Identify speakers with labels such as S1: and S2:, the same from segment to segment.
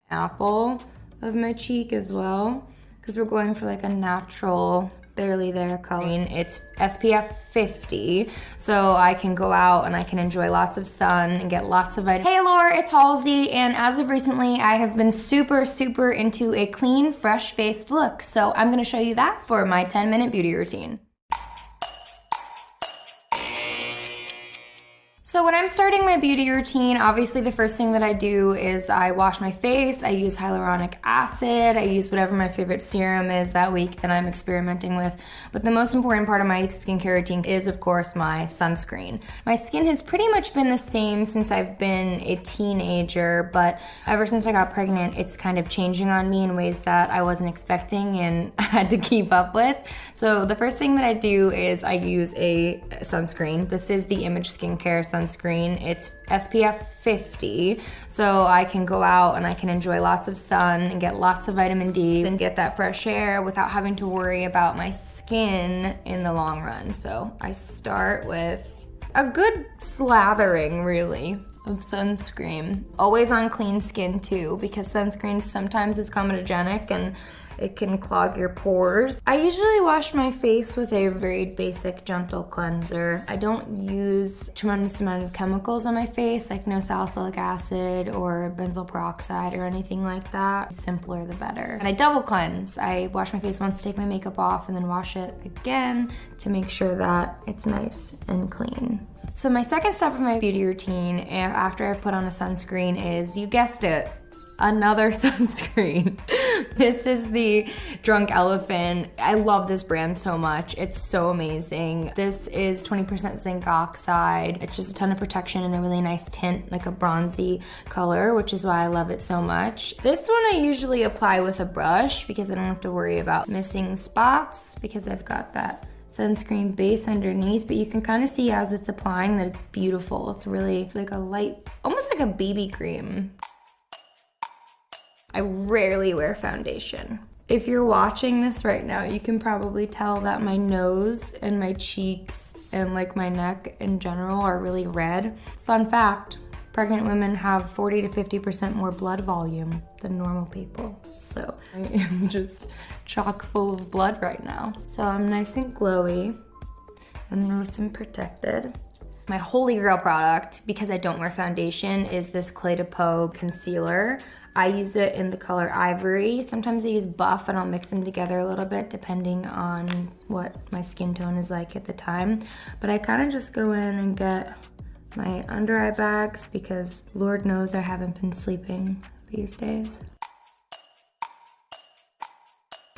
S1: apple of my cheek as well, because we're going for like a natural, barely there color. It's SPF 50, so I can go out and I can enjoy lots of sun and get lots of vitamin. Hey Laura, it's Halsey, and as of recently, I have been super into a clean, fresh-faced look. So I'm gonna show you that for my 10-minute beauty routine. So when I'm starting my beauty routine, obviously the first thing that I do is I wash my face, I use hyaluronic acid, I use whatever my favorite serum is that week that I'm experimenting with. But the most important part of my skincare routine is, of course, my sunscreen. My skin has pretty much been the same since I've been a teenager, but ever since I got pregnant, it's kind of changing on me in ways that I wasn't expecting and I had to keep up with. So the first thing that I do is I use a sunscreen. This is the Image Skincare sunscreen. It's SPF 50, so I can go out and I can enjoy lots of sun and get lots of vitamin D and get that fresh air without having to worry about my skin in the long run. So I start with a good slathering, really, of sunscreen. Always on clean skin too, because sunscreen sometimes is comedogenic and it can clog your pores. I usually wash my face with a very basic, gentle cleanser. I don't use tremendous amount of chemicals on my face, like no salicylic acid or benzoyl peroxide or anything like that. The simpler the better. And I double cleanse. I wash my face once to take my makeup off and then wash it again to make sure that it's nice and clean. So my second step of my beauty routine after I've put on a sunscreen is, you guessed it, another sunscreen. This is the Drunk Elephant. I love this brand so much. It's so amazing. This is 20% zinc oxide. It's just a ton of protection and a really nice tint, like a bronzy color, which is why I love it so much. This one I usually apply with a brush because I don't have to worry about missing spots because I've got that sunscreen base underneath, but you can kind of see as it's applying that it's beautiful. It's really like a light, almost like a BB cream. I rarely wear foundation. If you're watching this right now, you can probably tell that my nose and my cheeks and like my neck in general are really red. Fun fact, pregnant women have 40 to 50% more blood volume than normal people. So I am just chock full of blood right now. So I'm nice and glowy and nice and protected. My holy grail product, because I don't wear foundation, is this Clé de Peau concealer. I use it in the color Ivory. Sometimes I use Buff and I'll mix them together a little bit depending on what my skin tone is like at the time. But I kind of just go in and get my under eye bags because Lord knows I haven't been sleeping these days.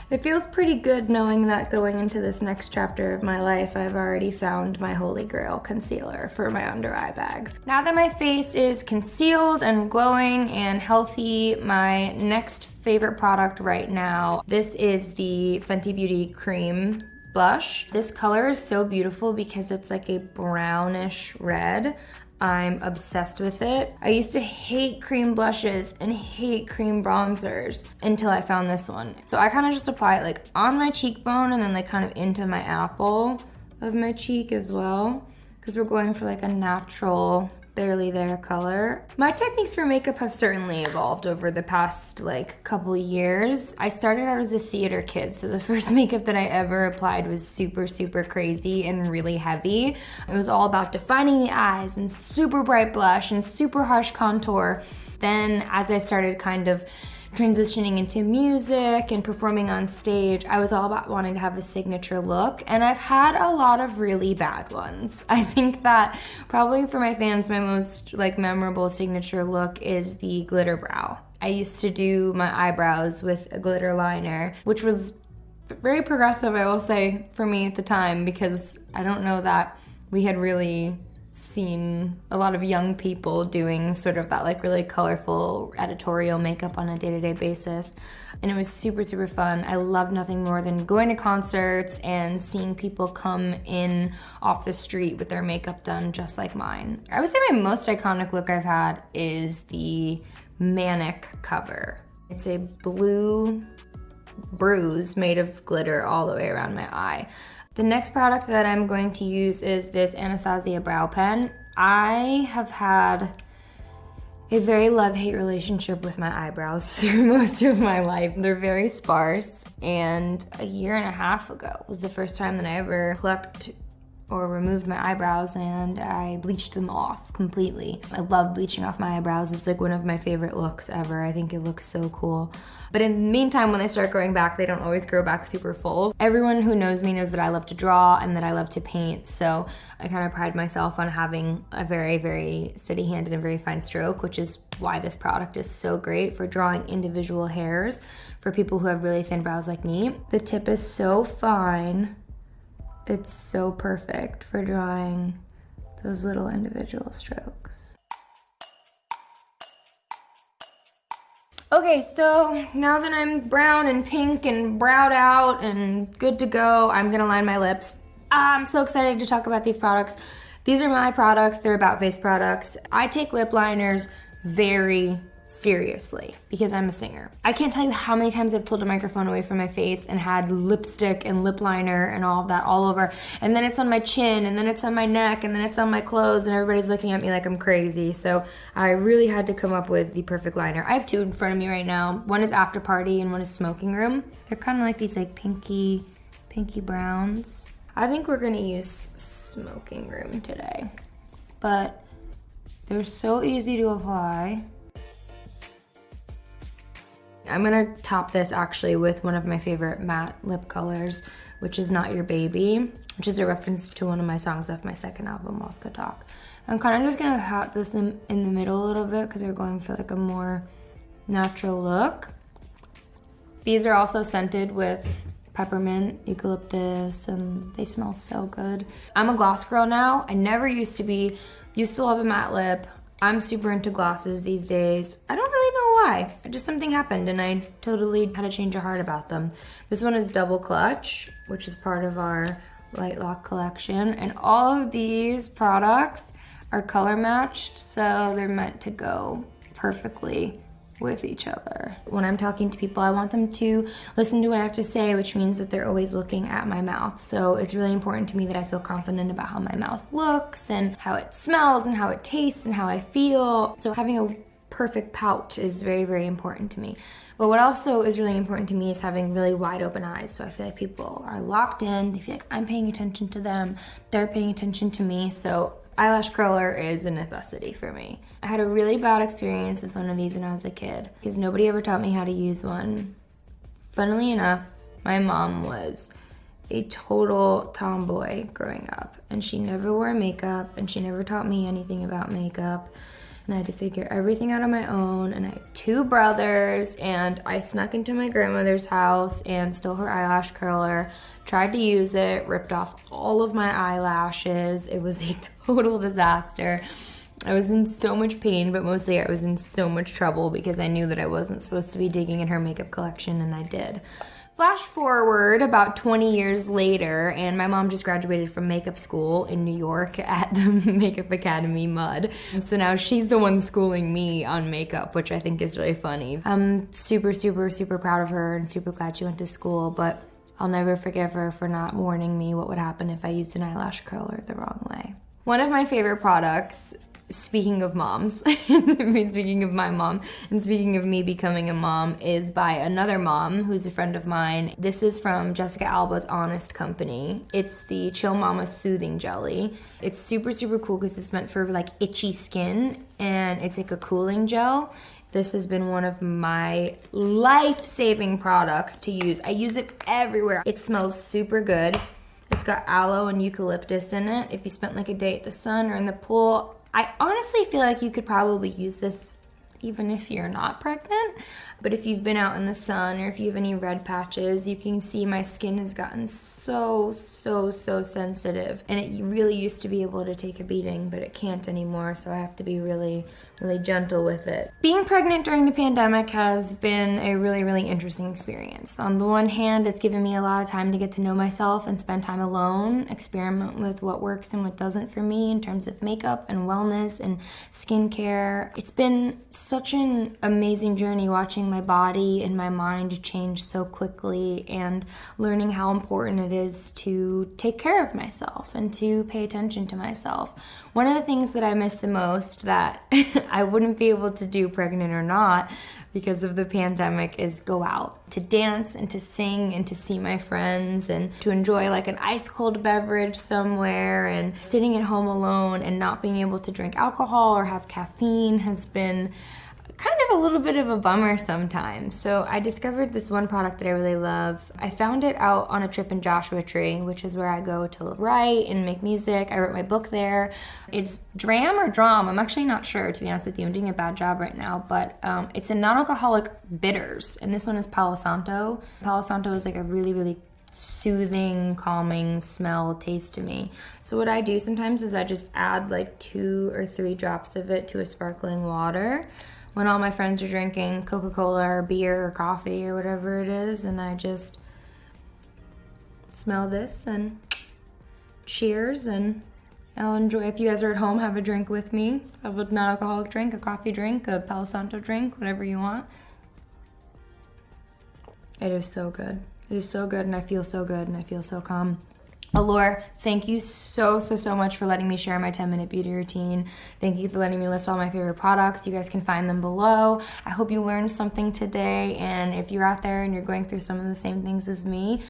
S1: It feels pretty good knowing that going into this next chapter of my life, I've already found my holy grail concealer for my under eye bags. Now that my face is concealed and glowing and healthy, my next favorite product right now, this is the Fenty Beauty Cream Blush. This color is so beautiful because it's like a brownish red. I'm obsessed with it. I used to hate cream blushes and hate cream bronzers until I found this one. So I kind of just apply it like on my cheekbone and then like kind of into my apple of my cheek as well, because we're going for like a natural, barely there color. My techniques for makeup have certainly evolved over the past like couple years. I started out as a theater kid, so the first makeup that I ever applied was super crazy and really heavy. It was all about defining the eyes and super bright blush and super harsh contour. Then as I started kind of transitioning into music and performing on stage, I was all about wanting to have a signature look, and I've had a lot of really bad ones. I think that probably for my fans, my most like memorable signature look is the glitter brow. I used to do my eyebrows with a glitter liner, which was very progressive, I will say, for me at the time, because I don't know that we had really seen a lot of young people doing sort of that like really colorful editorial makeup on a day-to-day basis. And it was super fun. I love nothing more than going to concerts and seeing people come in off the street with their makeup done just like mine. I would say my most iconic look I've had is the Manic cover. It's a blue bruise made of glitter all the way around my eye. The next product that I'm going to use is this Anastasia brow pen. I have had a very love-hate relationship with my eyebrows through most of my life. They're very sparse, and a year and a half ago was the first time that I ever plucked or removed my eyebrows, and I bleached them off completely. I love bleaching off my eyebrows. It's like one of my favorite looks ever. I think it looks so cool. But in the meantime, when they start growing back, they don't always grow back super full. Everyone who knows me knows that I love to draw and that I love to paint, so I kind of pride myself on having a very, very steady hand and a very fine stroke, which is why this product is so great for drawing individual hairs for people who have really thin brows like me. The tip is so fine. It's so perfect for drawing those little individual strokes. Okay, so now that I'm brown and pink and browed out and good to go, I'm gonna line my lips. I'm so excited to talk about these products. These are my products, they're About Face products. I take lip liners very seriously because I'm a singer. I can't tell you how many times I've pulled a microphone away from my face and had lipstick and lip liner and all of that all over, and then it's on my chin, and then it's on my neck, and then it's on my clothes, and everybody's looking at me like I'm crazy. So I really had to come up with the perfect liner. I have two in front of me right now. One is After Party and one is Smoking Room. They're kind of like these like pinky browns. I think we're gonna use Smoking Room today, but they're so easy to apply. I'm gonna top this actually with one of my favorite matte lip colors, which is Not Your Baby, which is a reference to one of my songs off my second album, Moscow Talk. I'm kind of just gonna pat this in the middle a little bit because we're going for like a more natural look. These are also scented with peppermint, eucalyptus, and they smell so good. I'm a gloss girl now. I never used to be. Used to love a matte lip. I'm super into glosses these days. I don't really know why. Just something happened and I totally had a change of heart about them. This one is Double Clutch, which is part of our Light Lock collection. And all of these products are color matched, so they're meant to go perfectly with each other. When I'm talking to people, I want them to listen to what I have to say, which means that they're always looking at my mouth. So it's really important to me that I feel confident about how my mouth looks and how it smells and how it tastes and how I feel. So having a perfect pout is very, very important to me. But what also is really important to me is having really wide open eyes. So I feel like people are locked in, they feel like I'm paying attention to them, they're paying attention to me. So eyelash curler is a necessity for me. I had a really bad experience with one of these when I was a kid because nobody ever taught me how to use one. Funnily enough, my mom was a total tomboy growing up, and she never wore makeup, and she never taught me anything about makeup, and I had to figure everything out on my own. And I had two brothers, and I snuck into my grandmother's house and stole her eyelash curler, tried to use it, ripped off all of my eyelashes. It was a total disaster. I was in so much pain, but mostly I was in so much trouble because I knew that I wasn't supposed to be digging in her makeup collection, and I did. Flash forward about 20 years later, and my mom just graduated from makeup school in New York at the Makeup Academy MUD. So now she's the one schooling me on makeup, which I think is really funny. I'm super, super, super proud of her and super glad she went to school, but I'll never forgive her for not warning me what would happen if I used an eyelash curler the wrong way. One of my favorite products, speaking of moms, speaking of my mom, and speaking of me becoming a mom, is by another mom who's a friend of mine. This is from Jessica Alba's Honest Company. It's the Chill Mama Soothing Jelly. It's super, super cool because it's meant for like itchy skin, and it's like a cooling gel. This has been one of my life-saving products to use. I use it everywhere. It smells super good. It's got aloe and eucalyptus in it. If you spent like a day at the sun or in the pool, I honestly feel like you could probably use this even if you're not pregnant. But if you've been out in the sun or if you have any red patches, you can see my skin has gotten so sensitive. And it really used to be able to take a beating, but it can't anymore, so I have to be really gentle with it. Being pregnant during the pandemic has been a really interesting experience. On the one hand, it's given me a lot of time to get to know myself and spend time alone, experiment with what works and what doesn't for me in terms of makeup and wellness and skincare. It's been such an amazing journey watching my body and my mind change so quickly and learning how important it is to take care of myself and to pay attention to myself. One of the things that I miss the most that I wouldn't be able to do pregnant or not because of the pandemic is go out to dance and to sing and to see my friends and to enjoy like an ice cold beverage somewhere, and sitting at home alone and not being able to drink alcohol or have caffeine has been kind of a little bit of a bummer sometimes. So I discovered this one product that I really love. I found it out on a trip in Joshua Tree, which is where I go to write and make music. I wrote my book there. It's dram or dram, I'm actually not sure, to be honest with you. I'm doing a bad job right now, but it's a non-alcoholic bitters, and this one is Palo Santo. Palo Santo is like a really, really soothing, calming smell taste to me. So what I do sometimes is I just add like 2 or 3 drops of it to a sparkling water when all my friends are drinking Coca-Cola or beer or coffee or whatever it is, and I just smell this and cheers, and I'll enjoy. If you guys are at home, have a drink with me. Have a non-alcoholic drink, a coffee drink, a Palo Santo drink, whatever you want. It is so good. It is so good, and I feel so good, and I feel so calm. Allure, thank you so much for letting me share my 10-minute beauty routine. Thank you for letting me list all my favorite products. You guys can find them below. I hope you learned something today, and if you're out there and you're going through some of the same things as me,